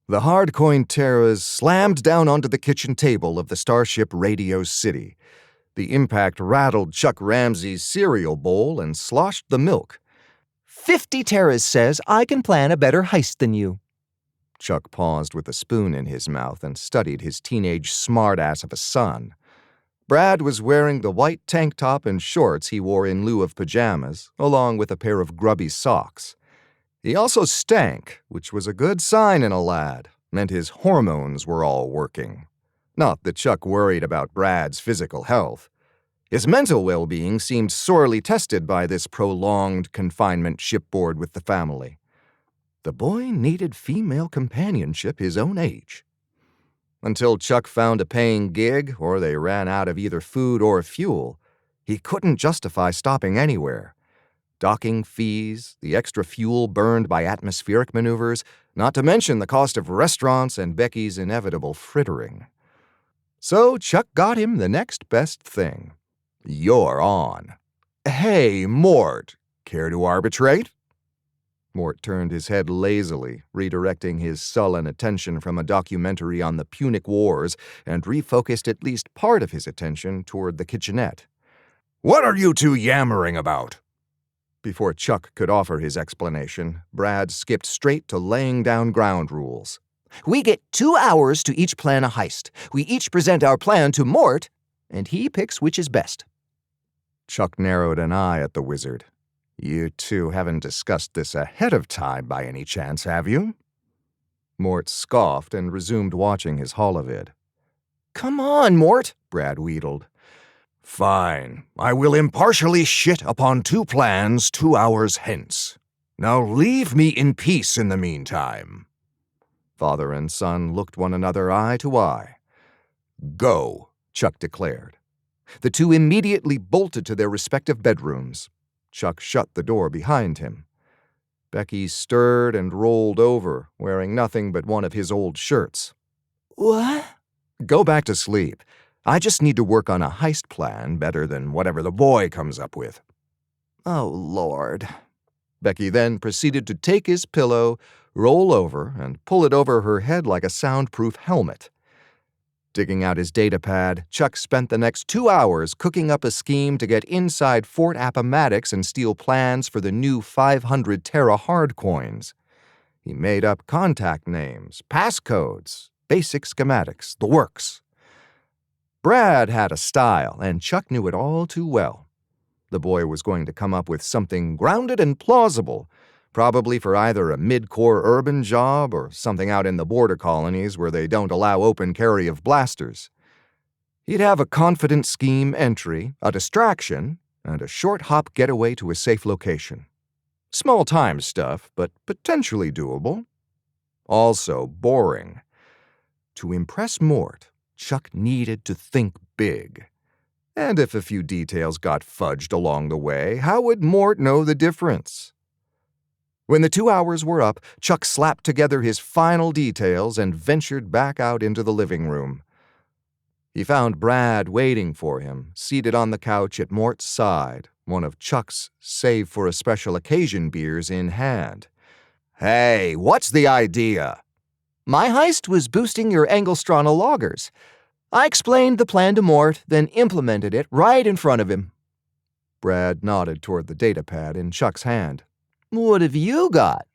The hard-coined Terras slammed down onto the kitchen table of the Starship Radio City. The impact rattled Chuck Ramsey's cereal bowl and sloshed the milk. 50 Terras says I can plan a better heist than you. Chuck paused with a spoon in his mouth and studied his teenage smartass of a son. Brad was wearing the white tank top and shorts he wore in lieu of pajamas, along with a pair of grubby socks. He also stank, which was a good sign in a lad, meant his hormones were all working. Not that Chuck worried about Brad's physical health. His mental well-being seemed sorely tested by this prolonged confinement shipboard with the family. The boy needed female companionship his own age. Until Chuck found a paying gig or they ran out of either food or fuel, he couldn't justify stopping anywhere. Docking fees, the extra fuel burned by atmospheric maneuvers, not to mention the cost of restaurants and Becky's inevitable frittering. So Chuck got him the next best thing. You're on. Hey, Mort, care to arbitrate? Mort turned his head lazily, redirecting his sullen attention from a documentary on the Punic Wars and refocused at least part of his attention toward the kitchenette. What are you two yammering about? Before Chuck could offer his explanation, Brad skipped straight to laying down ground rules. We get 2 hours to each plan a heist. We each present our plan to Mort, and he picks which is best. Chuck narrowed an eye at the wizard. You two haven't discussed this ahead of time by any chance, have you? Mort scoffed and resumed watching his holovid. Come on, Mort, Brad wheedled. Fine, I will impartially shit upon 2 plans 2 hours hence. Now leave me in peace in the meantime. Father and son looked one another eye to eye. Go, Chuck declared. The two immediately bolted to their respective bedrooms. Chuck shut the door behind him. Becky stirred and rolled over, wearing nothing but one of his old shirts. What? Go back to sleep. I just need to work on a heist plan better than whatever the boy comes up with. Oh, Lord. Becky then proceeded to take his pillow, roll over, and pull it over her head like a soundproof helmet. Digging out his datapad, Chuck spent the next 2 hours cooking up a scheme to get inside Fort Appomattox and steal plans for the new 500 Terra hard coins. He made up contact names, passcodes, basic schematics, the works. Brad had a style, and Chuck knew it all too well. The boy was going to come up with something grounded and plausible, probably for either a mid-core urban job or something out in the border colonies where they don't allow open carry of blasters. He'd have a confident scheme entry, a distraction, and a short-hop getaway to a safe location. Small-time stuff, but potentially doable. Also boring. To impress Mort, Chuck needed to think big. And if a few details got fudged along the way, how would Mort know the difference? When the 2 hours were up, Chuck slapped together his final details and ventured back out into the living room. He found Brad waiting for him, seated on the couch at Mort's side, one of Chuck's save-for-a-special-occasion beers in hand. Hey, what's the idea? My heist was boosting your Engelstrana loggers. I explained the plan to Mort, then implemented it right in front of him. Brad nodded toward the datapad in Chuck's hand. What have you got?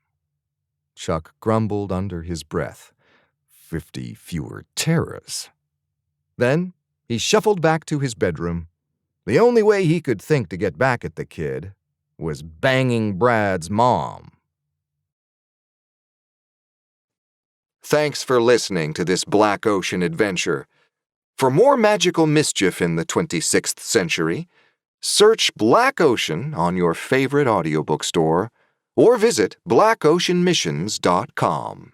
Chuck grumbled under his breath. 50 fewer Terras. Then he shuffled back to his bedroom. The only way he could think to get back at the kid was banging Brad's mom. Thanks for listening to this Black Ocean adventure. For more magical mischief in the 26th century, search Black Ocean on your favorite audiobook store or visit blackoceanmissions.com.